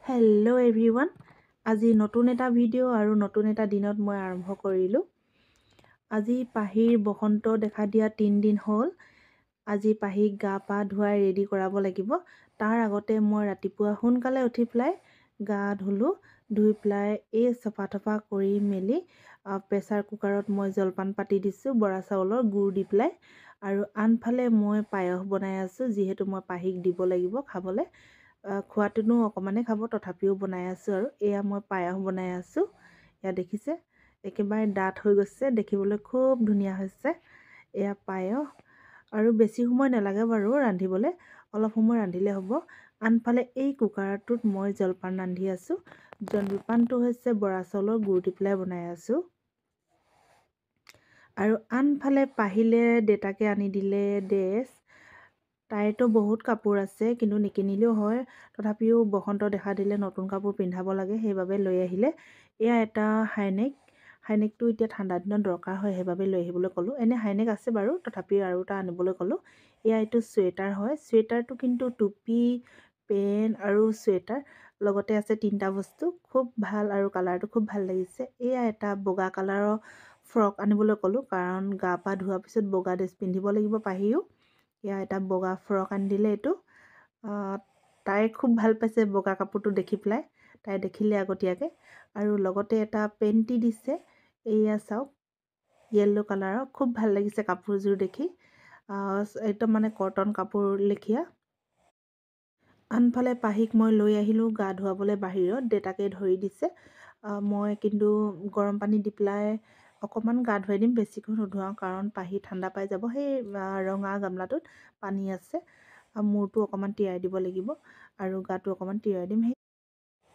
Hello' everyone, আজি নতুন এটা ভিডিঅ' আৰু নতুন এটা দিনত মই আৰম্ভ কৰিলোঁ। আজি পাহিৰ বসন্ত দেখা দিয়া 3 দিন হ'ল। আজি পাহিক গা পা ধুৱাই ৰেডি কৰাব লাগিব। তাৰ আগতে মই ৰাতিপুৱা সোনকালে উঠি পেলাই গা ধুলোঁ। ধুই পেলাই এই চফা তফা কৰি মেলি প্ৰেছাৰ কুকাৰত মই জলপান পাতি দিছোঁ বৰা চাউলৰ গুড় দি পেলাই। আৰু আনফালে মই পায়স বনাই আছোঁ, যিহেতু মই পাহিক দিব লাগিব খাবলৈ। খোৱাটোনো অকণমানে খাব, তথাপিও বনাই আছোঁ। আৰু এয়া মই পায়স বনাই আছোঁ। এয়া দেখিছে, একেবাৰে ডাঠ হৈ গৈছে, দেখিবলৈ খুব ধুনীয়া হৈছে। এয়া পায়স, আৰু বেছি সময় নালাগে বাৰু ৰান্ধিবলৈ, অলপ সময় ৰান্ধিলে হ'ব। আনফালে এই কুকাৰটোত মই জলপান ৰান্ধি আছোঁ। জলপানটো হৈছে বৰা চাউলৰ গুড় দি পেলাই বনাই আছোঁ। আৰু আনফালে পাহিলে দেউতাকে আনি দিলে ড্ৰেছ। তাইতো বহুত কাপোৰ আছে, কিন্তু নিকিনিলেও হয়। তথাপিও বসন্ত দেখা দিলে নতুন কাপোৰ পিন্ধাব লাগে, সেইবাবে লৈ আহিলে। এয়া এটা হাইনেকটো এতিয়া ঠাণ্ডা দিনত দৰকাৰ হয়, সেইবাবে লৈ আহিবলৈ ক'লোঁ। এনে হাইনেক আছে বাৰু, তথাপিও আৰু এটা আনিবলৈ ক'লোঁ। এয়া এইটো চুৱেটাৰ হয়। চুৱেটাৰটো কিন্তু টুপি, পেণ্ট আৰু চুৱেটাৰ লগতে আছে 3টা বস্তু। খুব ভাল, আৰু কালাৰটো খুব ভাল লাগিছে। এয়া এটা বগা কালাৰৰ ফ্ৰক আনিবলৈ ক'লোঁ, কাৰণ গা পা ধোৱাৰ পিছত বগা ড্ৰেছ পিন্ধিব লাগিব পাহিও। এয়া এটা বগা ফ্ৰক আনি দিলে। এইটো তাই খুব ভাল পাইছে বগা কাপোৰটো দেখি পেলাই, তাই দেখিলে আগতীয়াকৈ। আৰু লগতে এটা পেণ্টি দিছে, এয়া চাওক, য়েল্ল' কালাৰৰ। খুব ভাল লাগিছে কাপোৰযোৰ দেখি, একদম মানে কটন কাপোৰ লেখীয়া। আনফালে পাহিক মই লৈ আহিলোঁ গা ধুৱাবলৈ বাহিৰত, দেউতাকে ধৰি দিছে। মই কিন্তু গৰম পানী দি পেলাই অকণমান গা ধুৱাই দিম, বেছিকৈ নুধুৱাওঁ, কাৰণ পাহি ঠাণ্ডা পাই যাব। সেই ৰঙা গামলাটোত পানী আছে, মূৰটো অকণমান তিয়াই দিব লাগিব, আৰু গাটো অকণমান তিয়াই দিম। সেই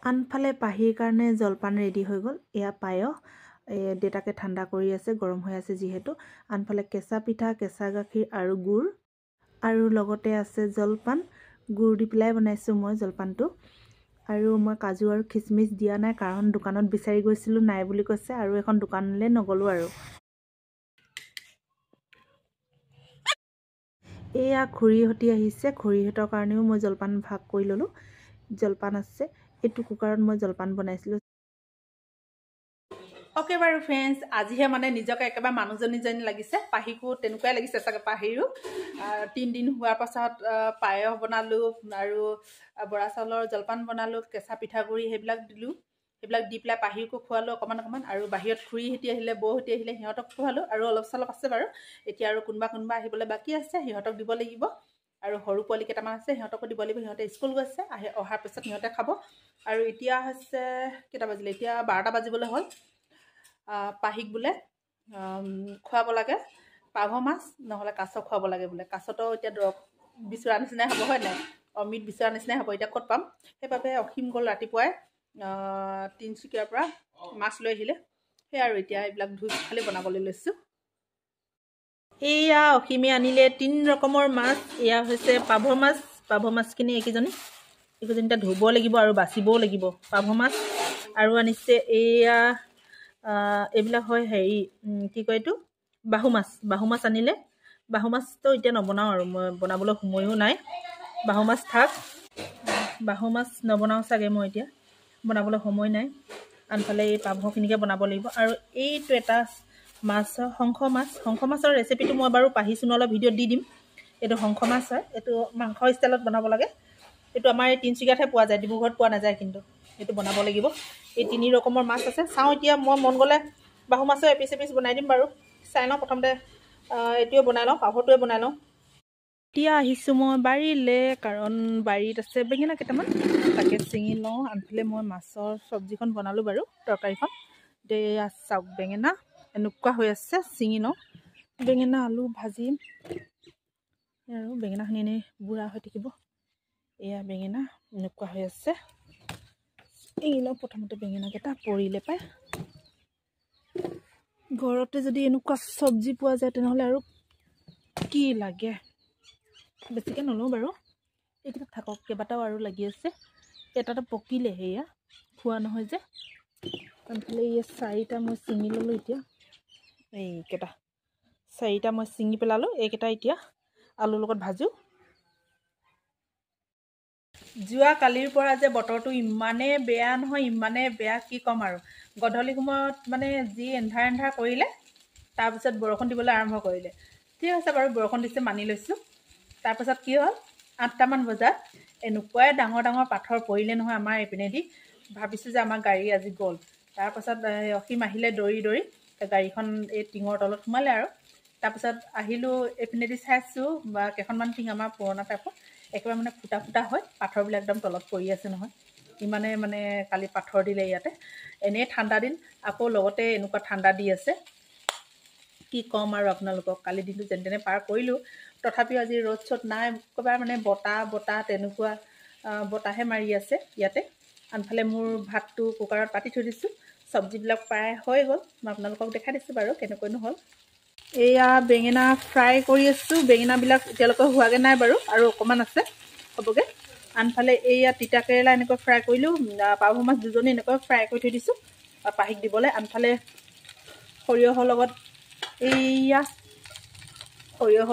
আনফালে পাহিৰ কাৰণে জলপান ৰেডি হৈ গ'ল। এয়া পায়স, দেউতাকে ঠাণ্ডা কৰি আছে, গৰম হৈ আছে যিহেতু। আনফালে কেঁচা পিঠা, কেঁচা গাখীৰ আৰু গুড়, আৰু লগতে আছে জলপান। গুড় দি পেলাই বনাইছোঁ মই জলপানটো। আৰু মই কাজু আৰু খিচমিচ দিয়া নাই, কাৰণ দোকানত বিচাৰি গৈছিলোঁ, নাই বুলি কৈছে, আৰু এখন দোকানলৈ নগ'লোঁ। আৰু এয়া খুৰীহঁতি আহিছে, খুৰীহঁতৰ কাৰণেও মই জলপান ভাগ কৰি ল'লোঁ। জলপান আছে, এইটো কুকাৰত মই জলপান বনাইছিলোঁ। অ'কে বাৰু ফ্ৰেণ্ডছ, আজিহে মানে নিজকে একেবাৰে মানুহজনী যেন লাগিছে। পাহিকো তেনেকুৱাই লাগিছে চাগে। পাহিৰো 3 দিন হোৱাৰ পাছত পায়স বনালোঁ, আৰু বৰা চাউলৰ জলপান বনালোঁ, কেঁচা পিঠাগুড়ি সেইবিলাক দিলোঁ। সেইবিলাক দি পেলাই পাহিকো খোৱালোঁ অকণমান। আৰু বাহিৰত খুৰীহঁতি আহিলে, বৌহঁতি আহিলে, সিহঁতক খোৱালোঁ। আৰু অলপ চলপ আছে বাৰু, এতিয়া আৰু কোনোবা আহিবলৈ বাকী আছে, সিহঁতক দিব লাগিব। আৰু সৰু পোৱালি কেইটামান আছে, সিহঁতকো দিব লাগিব। সিহঁতে স্কুল গৈছে, অহাৰ পিছত সিহঁতে খাব। আৰু এতিয়া হৈছে কেইটা বাজিলে, এতিয়া 12টা বাজিবলৈ হ'ল। পাহিক বোলে খুৱাব লাগে পাভ মাছ নহ'লে কাছ খুৱাব লাগে বোলে। কাছতো এতিয়া দৰৱ বিচৰা নিচিনাই হ'ব, হয় নাই? অমৃত বিচৰা নিচিনাই হ'ব। এতিয়া ক'ত পাম? সেইবাবে অসীম গ'ল ৰাতিপুৱাই তিনিচুকীয়াৰ পৰা মাছ লৈ আহিলে। সেই আৰু এতিয়া এইবিলাক ধুই খালি বনাবলৈ লৈছোঁ। এয়া অসীমে আনিলে 3 ৰকমৰ মাছ। এয়া হৈছে পাভ মাছ। পাভ মাছখিনি এইকেইজনী এতিয়া ধুব লাগিব আৰু বাচিবও লাগিব। পাভ মাছ আৰু আনিছে এয়া এইবিলাক হয় হেৰি, কি কয় এইটো, বাহু মাছ। বাহু মাছ আনিলে। বাহু মাছটো এতিয়া নবনাওঁ, আৰু মই বনাবলৈ সময়ো নাই। বাহু মাছ থাক, বাহু মাছ নবনাওঁ চাগে মই এতিয়া, বনাবলৈ সময় নাই। আনফালে এই পাভখিনিকে বনাব লাগিব। আৰু এইটো এটা মাছ, শংখ মাছ। শংখ মাছৰ ৰেচিপিটো মই বাৰু পাহি চুনলৰ ভিডিঅ'ত দি দিম। এইটো শংখ মাছ হয়, এইটো মাংস ষ্টাইলত বনাব লাগে। এইটো আমাৰ এই তিনিচুকীয়াতহে পোৱা যায়, ডিব্ৰুগড়ত পোৱা নাযায়। কিন্তু এইটো বনাব লাগিব। এই 3 ৰকমৰ মাছ আছে। চাওঁ এতিয়া, মই মন গ'লে বাহু মাছৰ এপিচ বনাই দিম বাৰু। চাই লওঁ, প্ৰথমতে এইটোৱে বনাই লওঁ, পাভটোৱে বনাই লওঁ। এতিয়া আহিছোঁ মই বাৰীলৈ, কাৰণ বাৰীত আছে বেঙেনা কেইটামান, তাকে ছিঙি লওঁ। আনফালে মই মাছৰ চব্জিখন বনালোঁ বাৰু, তৰকাৰীখন। এতিয়া চাওক, বেঙেনা এনেকুৱা হৈ আছে, ছিঙি লওঁ। বেঙেনা আলু ভাজিম, আৰু বেঙেনাখিনি এনেই বুঢ়া হৈ থাকিব। এয়া বেঙেনা এনেকুৱা হৈ আছে, ছিঙি লওঁ প্ৰথমতে বেঙেনাকেইটা, পৰিলে পায়। ঘৰতে যদি এনেকুৱা চব্জি পোৱা যায়, তেনেহ'লে আৰু কি লাগে। বেছিকৈ নলওঁ বাৰু, এইকেইটা থাকক। কেইবাটাও আৰু লাগি আছে, এটাটো পকিলে, সেয়া খোৱা নহয় যে। আনফালে এই 4টা মই ছিঙি ল'লোঁ। এতিয়া এইকেইটা 4টা মই ছিঙি পেলালোঁ। এইকেইটা এতিয়া আলুৰ লগত ভাজোঁ। যোৱা কালিৰ পৰা যে বতৰটো ইমানেই বেয়া নহয়, ইমানেই বেয়া কি ক'ম আৰু। গধূলি সময়ত মানে যি এন্ধাৰ কৰিলে, তাৰপিছত বৰষুণ দিবলৈ আৰম্ভ কৰিলে। ঠিক আছে বাৰু, বৰষুণ দিছে মানি লৈছোঁ। তাৰপাছত কি হ'ল, 8টামান বজাত এনেকুৱাই ডাঙৰ ডাঙৰ পাথৰ পৰিলে নহয় আমাৰ এইপিনেদি। ভাবিছোঁ যে আমাৰ গাড়ী আজি গ'ল। তাৰপাছত অসীম আহিলে দৌৰি দৌৰি, গাড়ীখন এই টিঙৰ তলত সোমালে আৰু। তাৰপিছত আহিলোঁ, এইপিনেদি চাইছোঁ বা কেইখনমান টিং আমাৰ পুৰণা টাইপৰ একেবাৰে মানে ফুটা ফুটা হয়, পাথৰবিলাক একদম তলত পৰি আছে নহয়। ইমানে মানে কালি পাথৰ দিলে ইয়াতে। এনেই ঠাণ্ডা দিন, আকৌ লগতে এনেকুৱা ঠাণ্ডা দি আছে। কি ক'ম আৰু আপোনালোকক, কালি দিনটো যেনে তেনে পাৰ কৰিলোঁ। তথাপিও আজি ৰ'দ চ'দ নাই, একেবাৰে মানে বতাহ তেনেকুৱা বতাহে মাৰি আছে ইয়াতে। আনফালে মোৰ ভাতটো কুকাৰত পাতি থৈ দিছোঁ, চব্জিবিলাক প্ৰায় হৈ গ'ল। মই আপোনালোকক দেখাই দিছোঁ বাৰু কেনেকৈনো হ'ল। এয়া বেঙেনা ফ্ৰাই কৰি আছোঁ। বেঙেনাবিলাক এতিয়ালৈকে হোৱাগৈ নাই বাৰু, আৰু অকণমান আছে হ'বগৈ। আনফালে এয়া তিতা কেৰেলা এনেকৈ ফ্ৰাই কৰিলোঁ। পাভ মাছ দুজনী এনেকৈ ফ্ৰাই কৰি থৈ দিছোঁ পাহিক দিবলৈ। আনফালে সৰিয়হৰ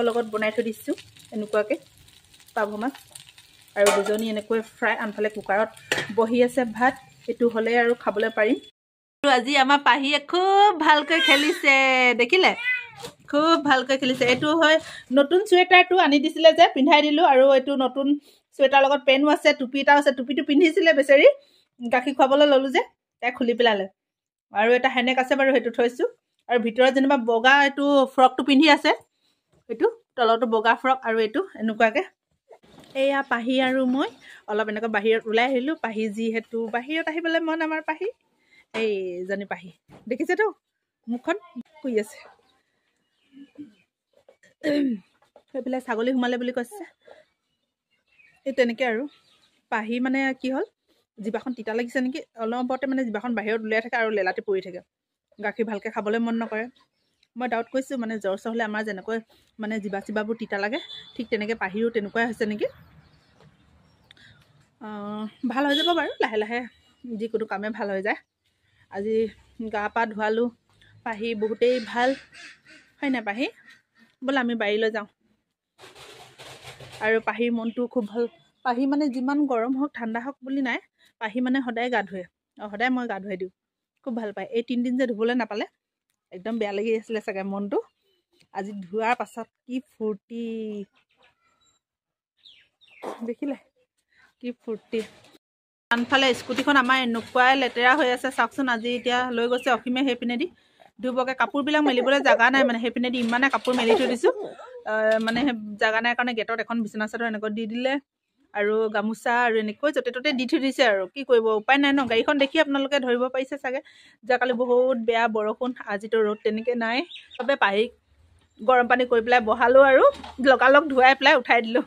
লগত বনাই থৈ দিছোঁ এনেকুৱাকৈ পাভ মাছ, আৰু দুজনী এনেকৈ ফ্ৰাই। আনফালে কুকাৰত বহি আছে ভাত, এইটো হ'লে আৰু খাবলৈ পাৰিম। আজি আমাৰ পাহিয়ে খুব ভালকৈ খেলিছে, দেখিলে? খুব ভালকৈ খেলিছে। এইটো হয় নতুন চুৱেটাৰটো আনি দিছিলে যে, পিন্ধাই দিলোঁ। আৰু এইটো নতুন চুৱেটাৰ লগত পেনো আছে, টুপি এটাও আছে। টুপিটো পিন্ধিছিলে বেচেৰি, গাখীৰ খুৱাবলৈ ল'লোঁ যে তাই খুলি পেলালে। আৰু এটা হেনেক আছে বাৰু, সেইটো থৈছোঁ। আৰু ভিতৰত যেনিবা বগা এইটো ফ্ৰকটো পিন্ধি আছে, এইটো তলতো বগা ফ্ৰক, আৰু এইটো এনেকুৱাকৈ। এয়া পাহি আৰু মই অলপ এনেকৈ বাহিৰত ওলাই আহিলোঁ। পাহি যিহেতু বাহিৰত আহিবলৈ মন আমাৰ পাহি, এইজনী পাহি দেখিছেতো, মুখখন শুই আছে। সেইফালে ছাগলী সোমালে বুলি কৈছে। এই তেনেকৈ আৰু পাহি মানে কি হ'ল, জিভাখন তিতা লাগিছে নেকি, অলপতে মানে জিভাখন বাহিৰত উলিয়াই থাকে আৰু লেলাটি পৰি থাকে। গাখীৰ ভালকৈ খাবলৈ মন নকৰে। মই ডাউট কৈছোঁ, মানে জ্বৰ চৰ হ'লে আমাৰ যেনেকৈ মানে জিভাবোৰ তিতা লাগে, ঠিক তেনেকৈ পাহিৰো তেনেকুৱাই হৈছে নেকি। ভাল হৈ যাব বাৰু, লাহে লাহে যিকোনো কামেই ভাল হৈ যায়। আজি গা পা ধোৱালোঁ, পাহি বহুতেই ভাল হয় নাই পাহি? বোলে আমি বাৰীলৈ যাওঁ। আৰু পাহিৰ মনটো খুব ভাল। পাহি মানে যিমান গৰম হওক ঠাণ্ডা হওক বুলি নাই, পাহি মানে সদায় গা ধুৱে, সদায় মই গা ধুৱাই দিওঁ। খুব ভাল পায়। এই 3 দিন যে ধুবলৈ নাপালে একদম বেয়া লাগি আছিলে চাগে মনটো। আজি ধোৱাৰ পাছত কি ফূৰ্তি দেখিলে, কি ফূৰ্তি। আনফালে স্কুটিখন আমাৰ এনেকুৱাই লেতেৰা হৈ আছে চাওকচোন। আজি এতিয়া লৈ গৈছে অসীমে সেইপিনেদি ধুবকৈ। কাপোৰবিলাক মেলিবলৈ জেগা নাই, মানে সেইপিনেদি ইমানে কাপোৰ মেলি থৈ দিছোঁ। মানে জেগা নাই কাৰণে গেটত এখন বিচনা চাদৰ এনেকৈ দি দিলে, আৰু গামোচা আৰু এনেকৈ য'তে ত'তে দি থৈ দিছে। আৰু কি কৰিব, উপায় নাই ন। গাড়ীখন দেখি আপোনালোকে ধৰিব পাৰিছে চাগে, যোৱাকালি বহুত বেয়া বৰষুণ, আজিতো ৰ'দ তেনেকৈ নাই। চবে পাহিক গৰম পানী কৰি পেলাই বহালোঁ, আৰু লগালগ ধুৱাই পেলাই উঠাই দিলোঁ।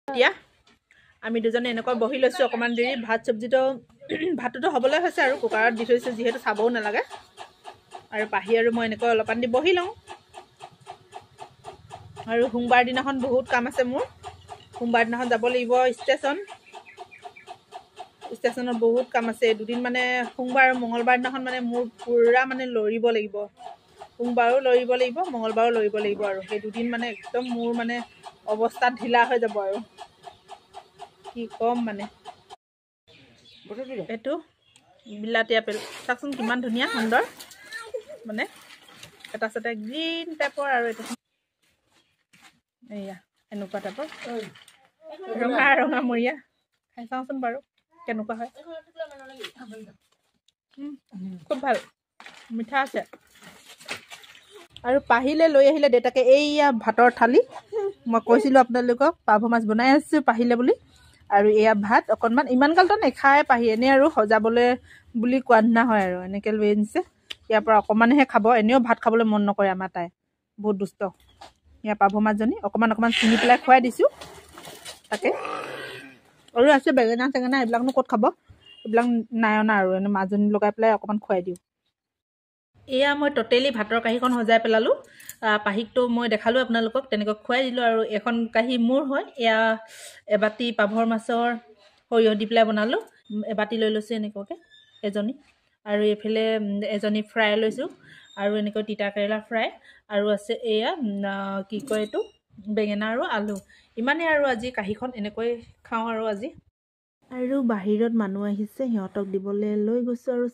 এতিয়া আমি দুজনে এনেকৈ বহি লৈছোঁ অকণমান দেৰি। ভাতটোতো হ'বলৈ হৈছে, আৰু কুকাৰত দি থৈছোঁ যিহেতু চাবও নালাগে। আৰু পাহি আৰু মই এনেকৈ অলপমান দি বহি লওঁ। আৰু সোমবাৰ দিনাখন বহুত কাম আছে মোৰ। সোমবাৰ দিনাখন যাব লাগিব ষ্টেচনত বহুত কাম আছে। দুদিন মানে সোমবাৰ আৰু মঙলবাৰ দিনাখন মানে মোৰ পূৰা মানে লৰিব লাগিব। সোমবাৰো লৰিব লাগিব, মঙলবাৰো লৰিব লাগিব। আৰু সেই দুদিন মানে একদম মোৰ মানে অৱস্থা ঢিলা হৈ যাব। আৰু কি ক'ম মানে, এইটো বিলাতী আপেল চাওকচোন কিমান ধুনীয়া সুন্দৰ, মানে এটা চাইডে গ্ৰীণ টাইপৰ, আৰু এইটো এয়া এনেকুৱা টাইপৰ ৰঙা ৰঙা মৰিয়া। খাই চাওঁচোন বাৰু কেনেকুৱা হয়। খুব ভাল, মিঠা আছে। আৰু পাহিলে লৈ আহিলে দেউতাকে এইয়া ভাতৰ থালি। মই কৈছিলোঁ আপোনালোকক পাভ মাছ বনাই আছোঁ পাহিলে বুলি। আৰু এয়া ভাত অকণমান, ইমান গালটো নেখায় পাহি, এনেই আৰু সজাবলৈ বুলি কোৱা নিচিনা হয়। আৰু এনেকৈ লৈ আনিছে, ইয়াৰ পৰা অকণমানহে খাব। এনেও ভাত খাবলৈ মন নকৰে আমাৰ তাই, বহুত দুষ্ট। ইয়াৰ পাভ মাছজনী অকণমান চিঙি পেলাই খুৱাই দিছোঁ তাকে। আৰু আছে বেঙেনা চেঙেনা, এইবিলাকনো ক'ত খাব, এইবিলাক নাই অনা। আৰু এনে মাজনী লগাই পেলাই অকণমান খুৱাই দিওঁ। এয়া মই ট'টেলি ভাতৰ কাঁহীখন সজাই পেলালোঁ। পাহিকটো মই দেখালোঁ আপোনালোকক, তেনেকৈ খুৱাই দিলোঁ। আৰু এখন কাঁহী মোৰ হয়। এয়া এবাতি পাভৰ মাছৰ সৰিয়হ দি পেলাই বনালোঁ, এবাতি লৈ লৈছোঁ এনেকুৱাকৈ এজনী। আৰু এইফালে এজনী ফ্ৰাই লৈছোঁ, আৰু এনেকৈ তিতা কেৰেলা ফ্ৰাই। আৰু আছে এয়া কি কয় এইটো বেঙেনা আৰু আলু ইমানেই আৰু আজি কাঁহীখন এনেকৈ খাওঁ আৰু আজি আৰু বাহিৰত মানুহ আহিছে সিহঁতক দিবলৈ লৈ গৈছোঁ আৰু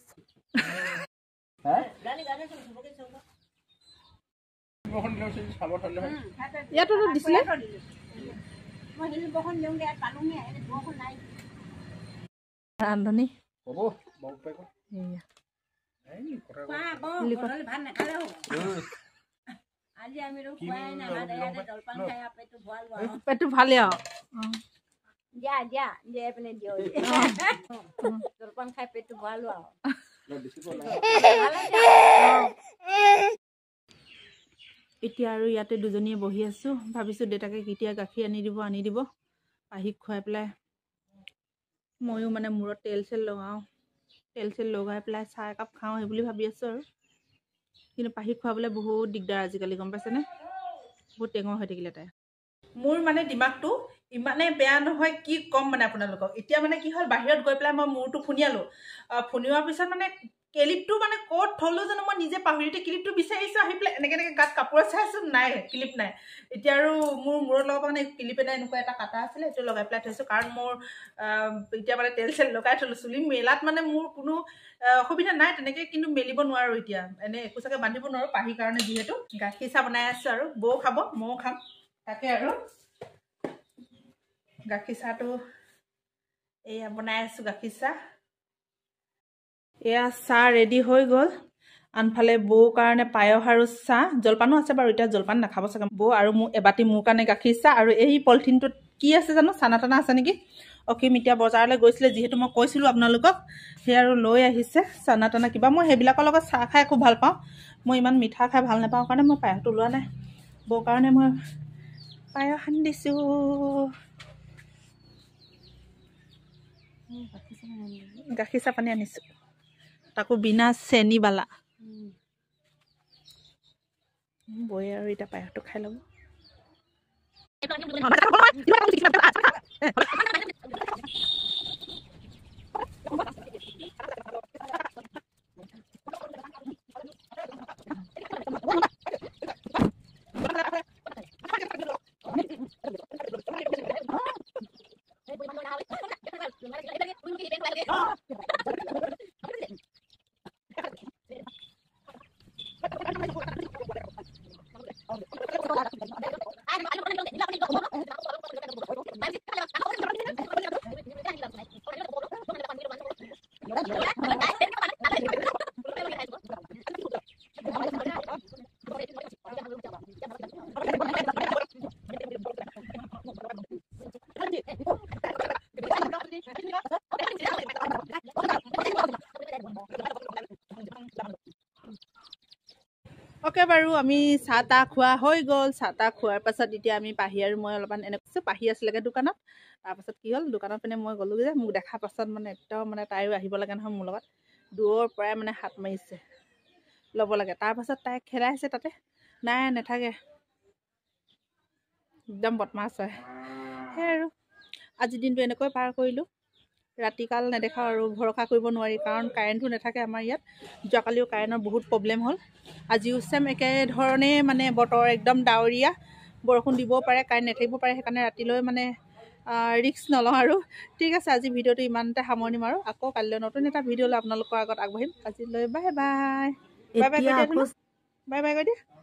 ইয়াতো দিছিলে ৰান্ধনি পেটটো ভালে আৰু জলপান খাই পেটটো ভৰালো আৰু এতিয়া আৰু ইয়াতে দুজনীয়ে বহি আছোঁ ভাবিছোঁ দেউতাকে কেতিয়া গাখীৰ আনি দিব পাহিক খুৱাই পেলাই ময়ো মানে মূৰত তেল চেল লগাই পেলাই চাহ একাপ খাওঁ সেই বুলি ভাবি আছোঁ আৰু কিন্তু পাহিক খুৱাবলৈ বহুত দিগদাৰ আজিকালি গম পাইছেনে বহুত টেঙৰ হৈ থাকিলে তাই মোৰ মানে দিমাগটো ইমানে বেয়া নহয় কি ক'ম মানে আপোনালোকক এতিয়া মানে কি হ'ল বাহিৰত গৈ পেলাই মই মূৰটো ফুনিয়ালোঁ ফুনিওৱাৰ পিছত মানে ক্লিপটো মানে ক'ত থ'লোঁ জানো মই নিজে পাহৰিতে ক্লিপটো বিচাৰিছোঁ আহি পেলাই এনেকৈ গাত কাপোৰত চাইছোঁ নাই ক্লিপ নাই এতিয়া আৰু মোৰ মূৰত লগাব মানে ক্লিপ এটা এনেকুৱা এটা কাটা আছিলে সেইটো লগাই পেলাই থৈছোঁ কাৰণ মোৰ এতিয়া মানে তেল চেল লগাই থ'লোঁ চুলি মেলাত মানে মোৰ কোনো অসুবিধা নাই তেনেকৈ কিন্তু মেলিব নোৱাৰোঁ এতিয়া এনেই একো চাগে বান্ধিব নোৱাৰোঁ পাহিৰ কাৰণে যিহেতু গাখীৰ চাহ বনাই আছোঁ আৰু বৌ খাব ময়ো খাম তাকে আৰু গাখীৰ চাহটো এয়া বনাই আছোঁ গাখীৰ চাহ এয়া চাহ ৰেডি হৈ গ'ল আনফালে বৌৰ কাৰণে পায়স আৰু চাহ জলপানো আছে বাৰু এতিয়া জলপান নাখাব চাগে বৌ আৰু মোৰ এবাটি মোৰ কাৰণে গাখীৰ চাহ আৰু এই পলিথিনটোত কি আছে জানো চানা টানা আছে নেকি অসীম এতিয়া বজাৰলৈ গৈছিলে যিহেতু মই কৈছিলোঁ আপোনালোকক সেই আৰু লৈ আহিছে চানা টানা কিবা মই সেইবিলাকৰ লগত চাহ খাই খুব ভাল পাওঁ মই ইমান মিঠা খাই ভাল নাপাওঁ কাৰণে মই পায়সটো লোৱা নাই বৌৰ কাৰণে মই পায়স আনি দিছোঁ গাখীৰ চাহ পানী আনিছোঁ তাকো বিনা চেনিবালা বৌয়ে আৰু এতিয়া পায়সটো খাই ল'ব ওকে বাৰু আমি চাহ তাহ খোৱা হৈ গ'ল চাহ তাহ খোৱাৰ পাছত এতিয়া আমি পাহি আৰু মই অলপমান এনেকৈ পাহি আছিলেগৈ দোকানত তাৰপাছত কি হ'ল দোকানত পিনে মই গ'লোগৈ যে মোক দেখাৰ পাছত মানে একদম মানে তাইও আহিব লাগে নহয় মোৰ লগত দূৰৰ পৰাই মানে হাত মাৰিছে ল'ব লাগে তাৰপাছত তাইক খেলাইছে তাতে নাই নাথাকে একদম বদমাছ হয় সেই আৰু আজিৰ দিনটো এনেকৈ পাৰ কৰিলোঁ ৰাতিকাল নেদেখাওঁ আৰু ভৰসা কৰিব নোৱাৰি কাৰণ কাৰেণ্টটো নাথাকে আমাৰ ইয়াত যোৱাকালিও কাৰেণ্টৰ বহুত প্ৰব্লেম হ'ল আজিও চেম একেধৰণেই মানে বতৰ একদম ডাৱৰীয়া বৰষুণ দিবও পাৰে কাৰেণ্ট নাথাকিব পাৰে সেইকাৰণে ৰাতিলৈ মানে ৰিস্ক নলওঁ আৰু ঠিক আছে আজি ভিডিঅ'টো ইমানতে সামৰণি মাৰোঁ আকৌ কাইলৈ নতুন এটা ভিডিঅ' লৈ আপোনালোকৰ আগত আগবাঢ়িম আজিলৈ bye bye bye bye bye bye bye কৈ দিয়া